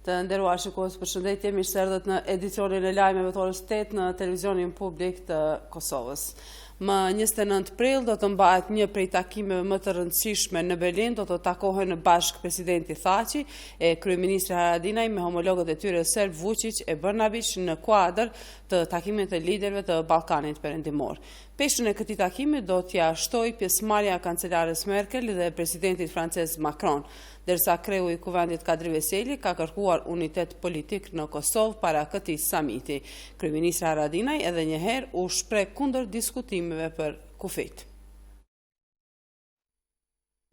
Të nderuar shikues, përshëndetje, mirë se erdhët në edicionin e lajmeve të orës 8 në Televizionin Publik të Kosovës. Më 29 prill do të mbahet një prej takimeve më të rëndësishme në Berlin, do të takohen bashkë presidenti Thaçi e kryeministri Haradinaj me homologët e tyre serb Vučić e Brnabić në kuadër të takimit të liderëve të Ballkanit Perëndimor. Peshën e këtij takimi do t'ja shtoj pjesëmarrja e kancelares Merkel dhe presidentit francez Macron, derisa kreu i kuvendit Kadri Veseli ka kërkuar unitet politik në Kosovë para këtij samiti. Kryeministri Haradinaj edhe një herë u shpreh kundër diskutimeve për kufit.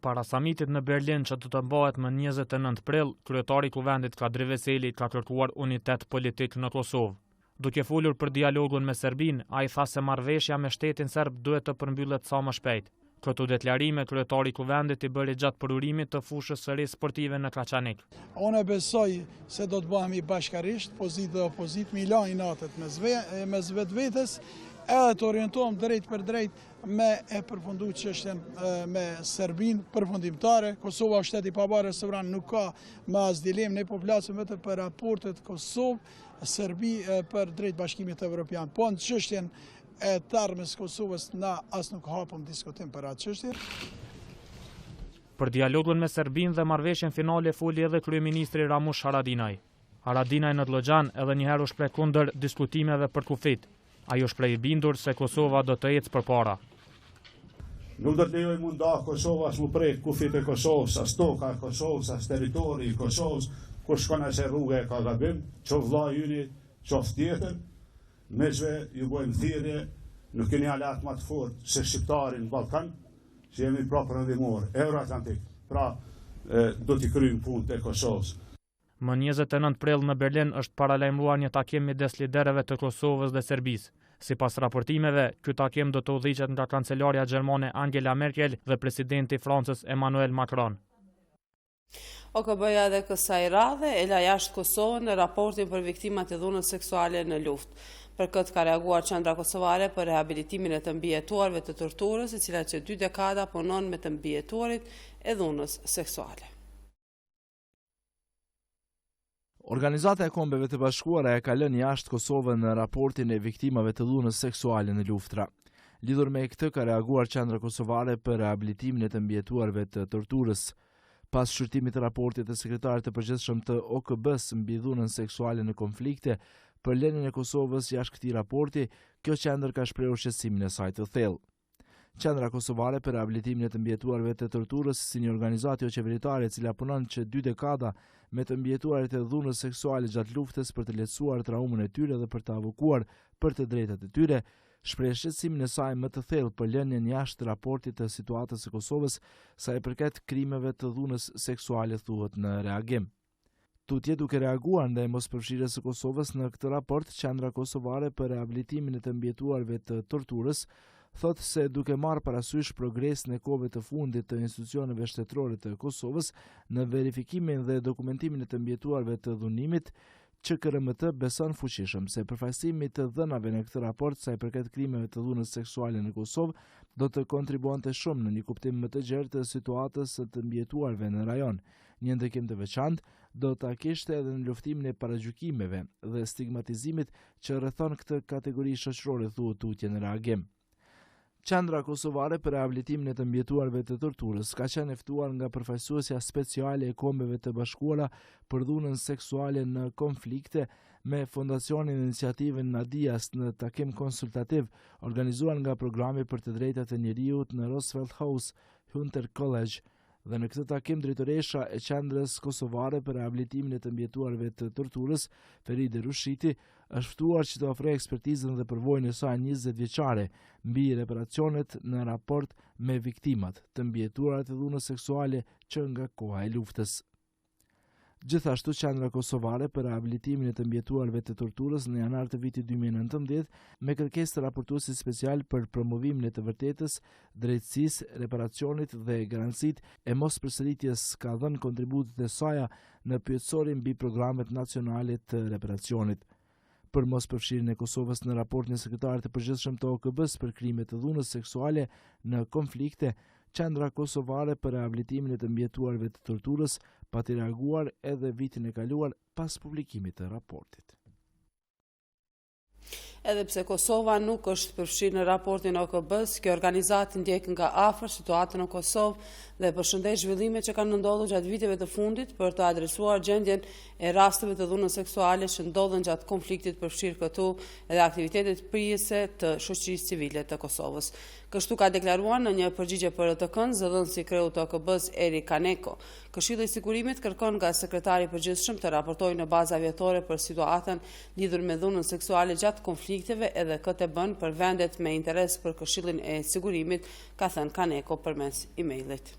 Para samitit në Berlin që do të mbahet më 29 prill, kryetari i kuvendit Kadri Veseli ka kërkuar unitet politik në Kosovë. Duke folur për dialogun me Serbinë, ai tha se marrëveshja me shtetin serb duhet të përmbyllet sa më shpejt. Këto deklarime kryetari i kuvendit i bëri gjatë përurimit të fushës së ri sportive në Kaçanik. Unë besoj se do të bëhemi bashkarisht, pozitë dhe opozitë, mi lajnë natët me vetvetes, edhe të orientohem drejt për drejt me e përfundu çështjen me Serbinë përfundimtare. Kosova është shteti i pavarur sovran, nuk ka më as dilemë, ne po flasim vetëm për raportet Kosovë-Serbi për drejt bashkimit evropian. Po në çështjen e tarmës Kosovës na as nuk hapëm diskutim për atë çështje. Për dialogun me Serbinë dhe marrëveshjen finale foli edhe kryeministri Ramush Haradinaj. Haradinaj në Lloxhan edhe një herë u shpreh kundër diskutimeve për kufit. Ai u shpreh i bindur se Kosova do të ecë përpara. Nuk do të lejoj munda Kosova s'mu prek kufit e Kosovës, as toka e Kosovës, as territori i Kosovës, kur shkon as rruga e ka gabim, qof vlla yni, qof tjetër. Meqve ju bojmë thirrje, nuk keni alat më të fortë se shqiptarin në Ballkan, që jemi prapë rëndimor, Euroatlantik. Pra, do t'i kryjmë punët e Kosovës. Më 29 prill në Berlin është paralajmëruar një takim midis liderëve të Kosovës dhe Serbisë. Sipas raportimeve, ky takim do të udhëhiqet nga kancelarja gjermane Angela Merkel dhe presidenti francez Emmanuel Macron. OKB-ja dhe kësaj radhe e la jashtë Kosovën në raportin për viktimat e dhunës seksuale në luftë. Për këtë ka reaguar Qendra Kosovare për rehabilitimin e të mbijetuarve të torturës, e cila që 2 dekada punon me të mbijetuarit e dhunës seksuale. Organizata e Kombeve të Bashkuara e ka lënë jashtë Kosovën në raportin e viktimave të dhunës seksuale në luftra. Lidhur me këtë ka reaguar Qendra Kosovare për rehabilitimin e të mbijetuarve të torturës. Pas shqyrtimit të raportit të sekretarit të përgjithshëm të OKB-s mbi dhunën seksuale në konflikte për lënien e Kosovës jashtë këtij raporti, kjo qendër ka shprehur shqetësimin e saj të thellë. Qendra Kosovare për rehabilitimin e të mbijetuarve të torturës, si një organizatë jo qeveritare e cila punon që 2 dekada me të mbijetuarit e dhunës seksuale gjatë luftës për të lehtësuar traumën e tyre dhe për të avokuar për të drejtat e tyre, shpreh shqetësimin e saj më të thellë për lënien jashtë raportit të situatës së Kosovës sa i përket krimeve të dhunës seksuale, thuhet në reagim. Tutje duke reaguar ndaj mospërfshirjes së Kosovës në këtë raport, Qendra Kosovare për rehabilitimin e të mbijetuarve të torturës thotë se duke marrë parasysh progresin e kohëve të fundit të institucioneve shtetërore të Kosovës në verifikimin dhe dokumentimin e të mbijetuarve të dhunimit, QKRMT beson fuqishëm se përfaqësimi të dhënave në këtë raport sa i përket krimeve të dhunës seksuale në Kosovë do të kontribuonte shumë në një kuptim më të gjerë të situatës së të mbijetuarve në rajon. Një ndikim të veçantë do ta kishte edhe në luftimin e paragjykimeve dhe stigmatizimit që rrethon këtë kategori shoqërore, thuhet tutje në reagim. Qendra Kosovare për rehabilitimin e të mbijetuarve të torturës ka qenë e ftuar nga përfaqësuesja speciale e Kombeve të Bashkuara për dhunën seksuale në konflikte me Fondacionin e Iniciativën Nadias në takim konsultativ organizuar nga Programi për të Drejtat e Njeriut në Roosevelt House, Hunter College. Dhe në këtë takim drejtoresha e Qendrës Kosovare për rehabilitimin e të mbijetuarve të torturës, Feride Rushiti, është ftuar që të ofrojë ekspertizën dhe përvojën e saj 20 vjeçare mbi reparacionet në raport me viktimat të mbijetuarit të dhunës seksuale që nga koha e luftës. Gjithashtu Qendra Kosovare për rehabilitimin e të mbijetuarve të torturës në janar të vitit 2019 me kërkesë të raportuesit special për promovimin e të vërtetës, drejtësisë, reparacionit dhe garancitë e mospërsëritjes ka dhënë kontributet e saj në pyetësorin mbi programet nacionale të reparacionit. Për mospërfshirjen e Kosovës në raportin e sekretarit të përgjithshëm të OKB-s për krimet të dhunës seksuale në konflikte, Qendra Kosovare për rehabilitimin e të mbijetuarve të torturës pati reaguar edhe vitin e kaluar pas publikimit të raportit. Edhe pse Kosova nuk është përfshirë në raportin OKB-s, kjo organizatë ndjek nga afër situatën në Kosovë dhe përshëndet zhvillimet që kanë ndodhur gjatë viteve të fundit për të adresuar gjendjen e rasteve të dhunës seksuale që ndodhen gjatë konfliktit përfshirë këtu edhe aktivitetet prijese të shoqërisë civile të Kosovës. Kështu ka deklaruar në një përgjigje për RTK-n zëdhënësi kreu të OKB-s Eri Kaneko. Këshilli i Sigurimit kërkon nga sekretari i përgjithshëm të raportojë në baza vjetore për situatën lidhur me dhunën seksuale gjatë konflikteve edhe këtë e bën për vendet me interes për Këshillin e Sigurimit, ka thënë Kaneko përmes e-mailit.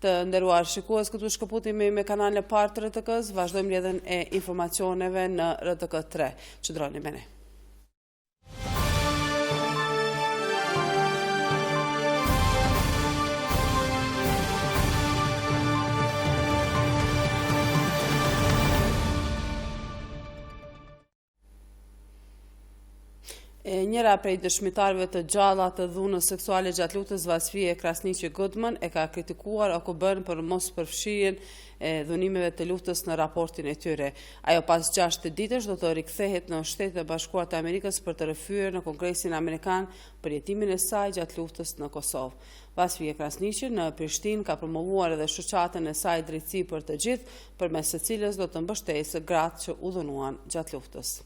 Të nderuar shikues, këtu shkëputemi me kanalin e parë të RTK-s, vazhdojmë rrjedhën e informacioneve në RTK3. Qëndroni me ne. Njëra prej dëshmitarëve të gjalla të dhunës seksuale gjatë luftës Vasfije Krasniqi Goodman e ka kritikuar OKB-n për mos përfshirjen e dhunimeve të luftës në raportin e tyre. Ajo pas 6 ditësh do të rikthehet në Shtetet e Bashkuara të Amerikës për të rrëfyer në Kongresin Amerikan për jetimin e saj gjatë luftës në Kosovë. Vasfije Krasniqi në Prishtinë ka promovuar edhe shoqatën e saj drejtësi për të gjithë, përmes së cilës do të mbështesë gratë që u dhunuan gjatë luftës.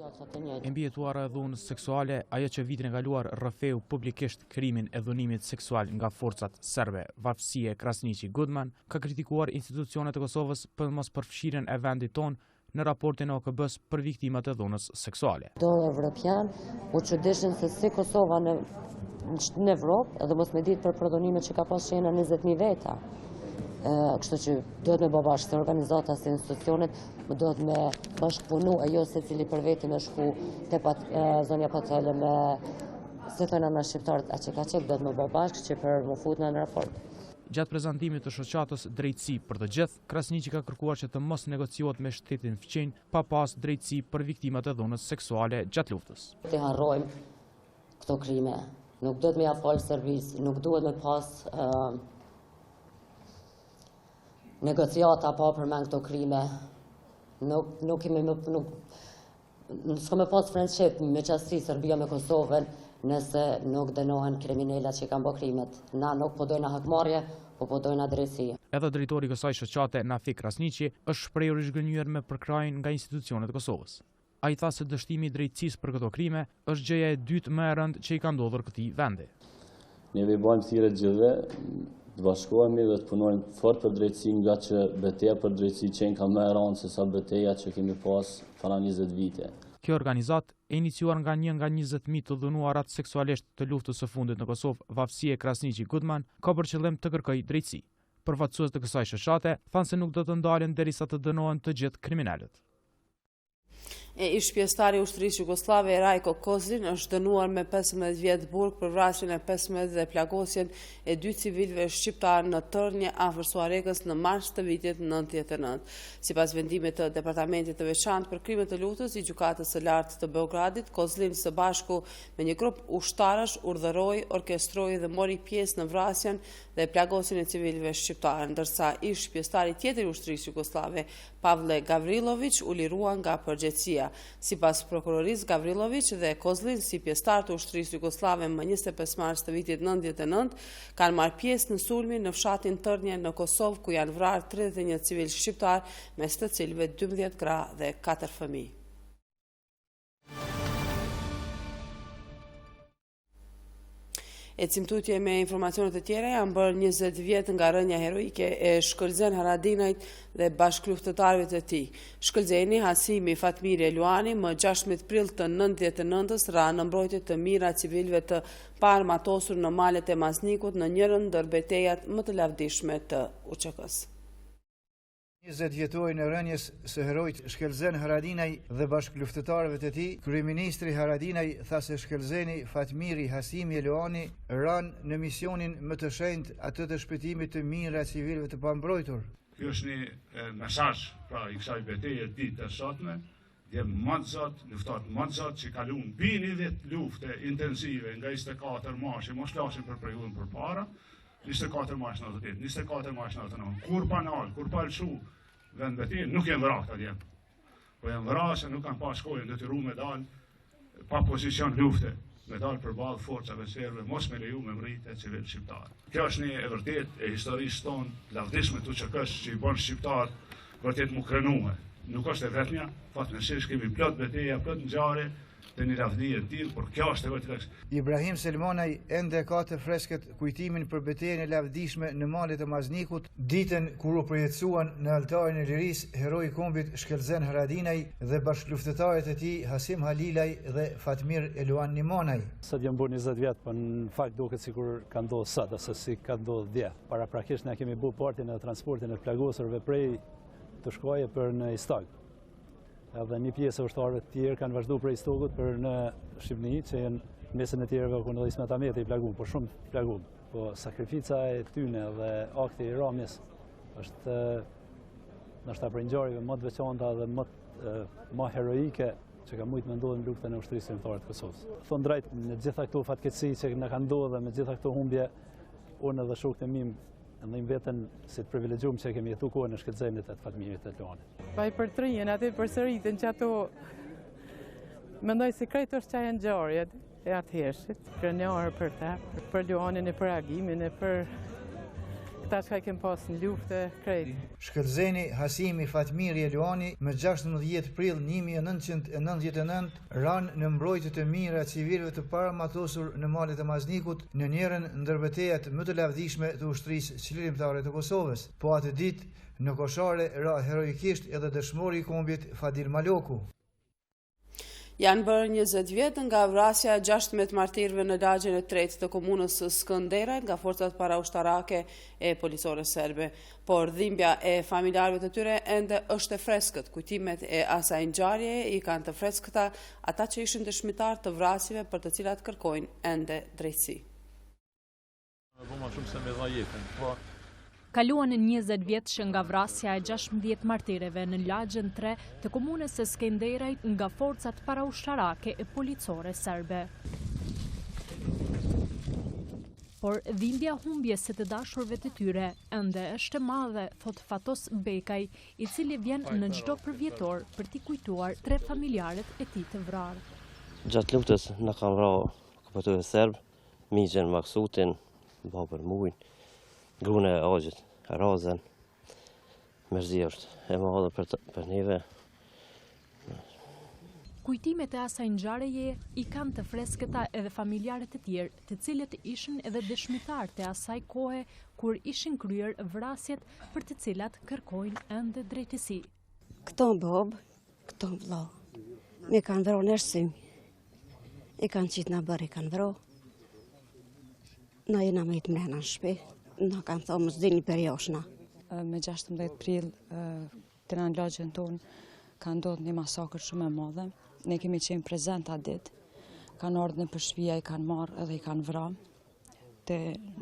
E mbijetuara e dhunës seksuale, ajo që vitin e kaluar rrëfeu publikisht krimin e dhunimit seksual nga forcat serbe Vasfije Krasniqi Goodman, ka kritikuar institucionet e Kosovës për mos përfshirjen e vendit tonë në raportin e OKB-s për viktimat e dhunës seksuale. Do evropian u çuditshën se si Kosova në Evropë, edhe mos me ditë për prodhonimet që ka pas qenë 20.000 veta. Kështu që duhet me bashkë se organizata, se institucionet, duhet me bashkëpunu e jo se cili për veti me shku te zonja Patele me se thëna në shqiptarët a që ka qek, duhet me bashkë që për më fut në raport. Gjatë prezantimit të shoqatës drejtësi për të gjithë, Krasniqi ka kërkuar që të mos negociohet me shtetin fqinj pa pas drejtësi për viktimat e dhunës seksuale gjatë luftës. Të harrojmë këto krime, nuk duhet me ja falë servis, nuk duhet me pas negociata pa përmend këto krime. Nuk s'ka me pas friendship me qasësi Serbia me Kosovën nëse nuk dënohen kriminela që kanë bërë krimet. Na nuk po dojna hakmarrje, po dojna drejtësi. Edhe drejtori i kësaj shoqate, Nafik Krasniqi, është shprehur i zhgënjur me përkrajin nga institucionet e Kosovës. Ai tha se dështimi i drejtësisë për këto krime është gjëja e dytë më e rëndë që i ka ndodhur këtij vendi. Ne bëjmë thirrje gjithë të bashkohemi dhe të punojmë fort për drejtësi, nga që betejë për drejtësi qenë ka më e rëndë se sa betejë që kemi pas para 20 vite. Kjo organizatë e iniciuar nga një nga 20.000 të dhunuarat seksualisht të luftës së fundit në Kosovë, Vasfije Krasniqi Goodman, ka për qëllim të kërkojë drejtësi. Përfaqësues të kësaj shoqate thanë se nuk do të ndalen derisa të dënohen të gjithë kriminalët. Ish pjesëtari i ushtrisë jugoslave Rajko Kozlin është dënuar me 15 vjet burg për vrasjen e 15 dhe plagosjen e 2 civilëve shqiptar në Tërnje afër Suarekës në mars të vitit 99. Sipas vendimit të Departamentit të Veçantë për krimet të luftës i Gjykatës së Lartë të Beogradit, Kozlin së bashku me një grup ushtarësh urdhëroi, orkestroi dhe mori pjesë në vrasjen dhe plagosjen e civilëve shqiptar, ndërsa ish pjesëtari tjetër i ushtrisë jugoslave Pavle Gavrilović u lirua nga përgjegjësia. Sipas prokurorisë, Gavrilović dhe Kozlin, si pjesëtar të ushtrisë jugoslave më 25 mars të vitit 99, kanë marrë pjesë në sulmin në fshatin Tërnje në Kosovë, ku janë vrarë 31 civil shqiptar, mes të cilëve 12 gra dhe 4 fëmijë. E cimtutje me informacionet e tjera janë bërë 20 vjet nga rënja heroike e Shkëlzen Haradinajt dhe bashkëluftëtarëve të tij. Shkëlzeni Hasimi Fatmiri Eluani më 16 prill të 99-s ra në mbrojtje të mira civilëve të paarmatosur në malet e Masnikut në njërin ndër betejat më të lavdishme të UÇK-s. 20 vjetori në rënjes së heroit Shkëlzen Haradinaj dhe bashkëluftëtarëve të tij, kryeministri Haradinaj tha se Shkëlzeni Fatmiri Hasimi Eluani ranë në misionin më të shenjtë atë të shpëtimit të mira civilëve të pambrojtur. Ky është një mesazh pra i kësaj betejë ditë të sotme Jem mazzat, luftat mazzat që kalun bini 10 lufte intensive nga 24 marshi, mos flasim për periudhën përpara, 24 marsh 98, 24 marsh 99, kur panal, kur palshu, vendbetin, nuk jenë vëra këta djemë. Po jenë vëra se nuk kanë pas shkojnë, detyru me dalë pa pozicion lufte, me dalë për balë forcave serbe, mos me leju me mritë e civil shqiptarë. Kjo është një e vërtet e historisë tonë, lavdisme të që kështë që i bonë shqiptarë, vërtet mu krenuhe. Nuk është e vetëmja, fatmirësisht kemi plot beteja, plot ngjarje të një lavdi e tillë, por kjo është e vërtetë. Ibrahim Selmanaj ende ka të freskët kujtimin për betejën e lavdishme në malet e Maznikut, ditën kur u përjetësuan në altarin e lirisë heroi i kombit Shkelzen Haradinaj dhe bashkëluftëtarët e tij Hasim Halilaj dhe Fatmir Eluan Nimanaj. Sot jam bërë 20 vjet, por në fakt duket sikur ka ndodhur sot ose si ka ndodhur dje. Paraprakisht ne kemi bërë partin e transportin e plagosurve prej të shkoje për në Istog. Edhe një pjesë e ushtarëve të tjerë kanë vazhdu prej Istogut për në Shqipëni, që jenë mesën e tjerëve ku në 10 metamete i plagum, por shumë plagum. Po sakrifica e tyne dhe akti i ramjes është nështë për ngjarjeve më të veçanta dhe më heroike që ka mujtë me ndodhë në luftën e ushtrisë kombëtare të Kosovës. Thonë drejt, me gjitha këto fatkeqësi që na kanë ndodhur dhe me gjitha këto humbje, unë edhe shokët e mim ndajmë veten si të privilegjuar që kemi jetuar kohën e Shkelzenit e të Fatmirit të Luanit. Pa i përtrinjen aty përsëritën që ato mendoj se krejt është çaja ngjarjet e Arteshit, krenjarë për ta, për Luanin e për agimin e për këta që kem pas në lufte krejt. Shkelzeni Hasimi Fatmiri Eluani me 16 prill 1999 ranë në mbrojtje të mira civilëve të paramatosur në malet e Maznikut në njërin ndër betejat më të lavdishme të ushtrisë qlirimtare të Kosovës. Po atë ditë në koshare ra heroikisht edhe dëshmori i kombit Fadil Maloku. Janë bërë 20 vjetë nga vrasja 16 martirëve në lagjen e 3 të komunës së Skënderajt nga forcat paraushtarake e policore serbe. Por dhimbja e familjarëve të tyre ende është e freskët. Kujtimet e asaj ngjarje i kanë të freskëta ata që ishin dëshmitar të vrasjeve për të cilat kërkojnë ende drejtësi. Kaluan 20 vjet që nga vrasja e 16 martireve në lagjen 3 të komunës së Skënderajt nga forcat paraushtarake e policore serbe. Por dhimbja humbjes së të dashurve të tyre ende është e madhe, thot Fatos Bekaj, i cili vjen në çdo përvjetor për t'i kujtuar 3 familjarët e tij të vrarë. Gjatë luftës na kanë vrarë okupatues serb, miqen Maksutin, babën Mujin, grunë e Agjit, Razen, mërzia është e madhe për neve. Kujtimet e asaj ngjarjeje i kanë të freskëta edhe familjarët e tjerë, të cilët ishin edhe dëshmitar të asaj kohe kur ishin kryer vrasjet për të cilat kërkojnë ende drejtësi. Këto bob, këto vëlla, me kanë vrarë në arsim, i kanë qitë në bërë, i kanë vrarë. Na jena me i të mrena në shpi. Na kanë thonë mos dini për joshna. Me 16 prill të në lagjen tonë ka ndodhur një masakër shumë e madhe. Ne kemi qenë prezent atë ditë. Kanë ardhur në për shtëpia, i kanë marrë edhe i kanë vrarë.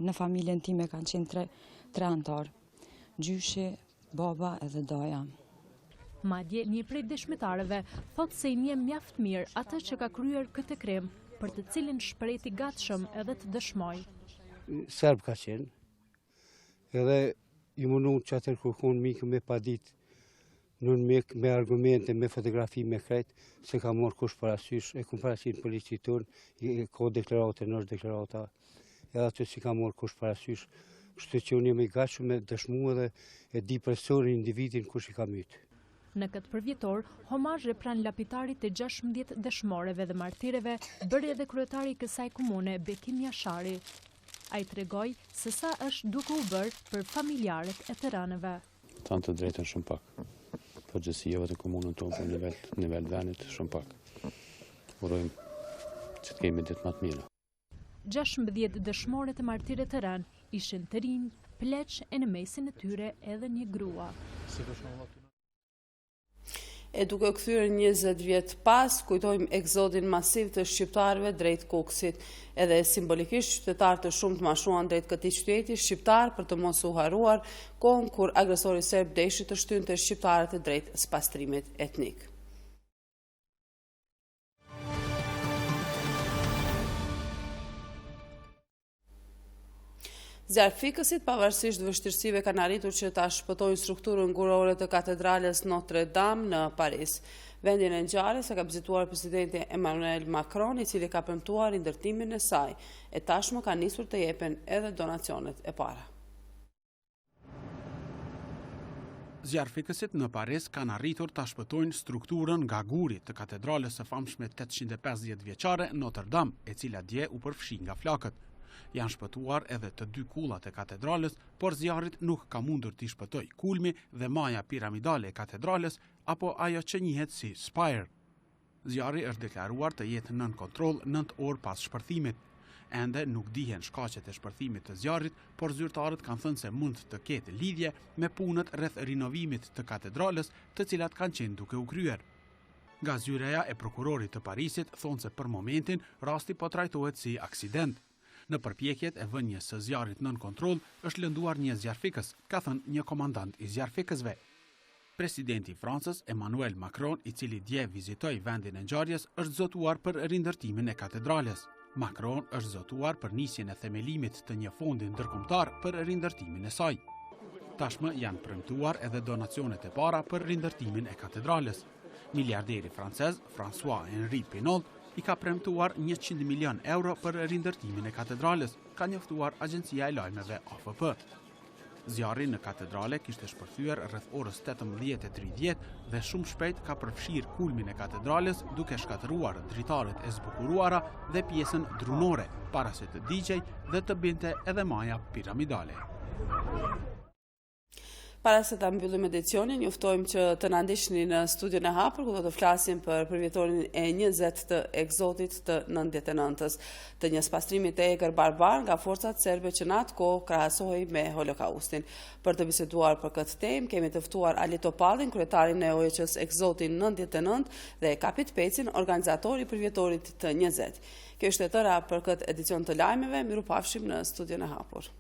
Në familjen time kanë qenë tre antarë. Gjyshi, baba edhe daja. Madje një prej dëshmitarëve thotë se i njeh mjaft mirë atë që ka kryer këtë krem, për të cilin shprehti gatshëm edhe të dëshmoj. Serb ka qenë, edhe i mundu që atër kërkon mikë me padit, nën me argumente, me fotografi, me krejt, se ka morë kush parasysh, e kumë parasysh polici tonë, ka deklarate, nështë deklarata, edhe atë që ka morë kush parasysh, kështu që unë jemi gatshëm me dëshmu edhe e di presori individin kush i ka mytë. Në këtë përvjetor, homazhe pranë lapitarit të 16 dëshmoreve dhe martireve bëri edhe kryetari i kësaj komune, Bekim Jashari. Ai tregoi se sa është duke u bërë për familjarët e të rënëve. Tanë të drejtën shumë pak. Përgjësijeve të komunën tonë për nivel venit shumë pak. Urojmë që të kemi ditë më të mira. 16 dëshmore të martire të rënë ishin të rinj, pleq e në mesin e tyre edhe një grua. E duke kthyer 20 vjet pas, kujtojmë egzodin masiv të shqiptarëve drejt Koksit. Edhe simbolikisht qytetarë të shumt mashuan drejt këtij qyteti shqiptar për të mos u harruar kohën kur agresori serb deshi të shtynte shqiptarët drejt spastrimit etnik. Zjarfikësit, pavarësisht vështirësive, kanë arritur që ta shpëtojnë strukturën ngurore të katedrales Notre Dame në Paris. Vendin e ngjarjes e ka vizituar presidenti Emmanuel Macron, i cili ka premtuar ndërtimin e saj, e tashmë ka nisur të jepen edhe donacionet e para. Zjarfikësit në Paris kanë arritur ta shpëtojnë strukturën nga guri të katedrales së famshme 850 vjeçare Notre Dame, e cila dje u përfshi nga flakët. Janë shpëtuar edhe të dy kullat e katedrales, por zjarrit nuk ka mundur t'i shpëtoj kulmi dhe maja piramidale e katedrales apo ajo që njihet si spire. Zjarri është deklaruar të jetë nën kontroll 9 orë pas shpërthimit. Ende nuk dihen shkaqet e shpërthimit të zjarrit, por zyrtarët kanë thënë se mund të ketë lidhje me punët rreth rinovimit të katedrales, të cilat kanë qenë duke u kryer. Nga zyreja e prokurorit të Parisit thonë se për momentin rasti po trajtohet si aksident. Në përpjekjet e vënies së zjarrit nën kontroll është lënduar një zjarfikës, ka thënë një komandant i zjarfikësve. Presidenti i Francës, Emmanuel Macron, i cili dje vizitoi vendin e ngjarjes, është zotuar për rindërtimin e katedrales. Macron është zotuar për nisjen e themelimit të një fondi ndërkombëtar për rindërtimin e saj. Tashmë janë premtuar edhe donacionet e para për rindërtimin e katedrales. Miliarderi francez François-Henri Pinault i ka premtuar 100 milion euro për rindërtimin e katedrales, ka njoftuar Agjencia e Lajmeve AFP. Zjarri në katedrale kishte shpërthyer rreth orës 18:30 dhe shumë shpejt ka përfshirë kulmin e katedrales, duke shkatëruar dritaret e zbukuruara dhe pjesën drunore, para se të digjej dhe të binte edhe maja piramidale. Para se ta mbyllim edicionin, njoftojmë që të na ndiqni në studion e hapur, ku do të flasim për përvjetorin e 20 të egzotit të 99-ës, të një spastrimi të egër barbar nga forcat serbe që në atë kohë krahasohej me Holokaustin. Për të biseduar për këtë temë, kemi të ftuar Ali Topallin, kryetarin e OEQ-s Egzotin 99 dhe Kapit Pecin, organizatori i përvjetorit të 20. Kjo është e tëra për këtë edicion të lajmeve, mirupafshim në studion e hapur.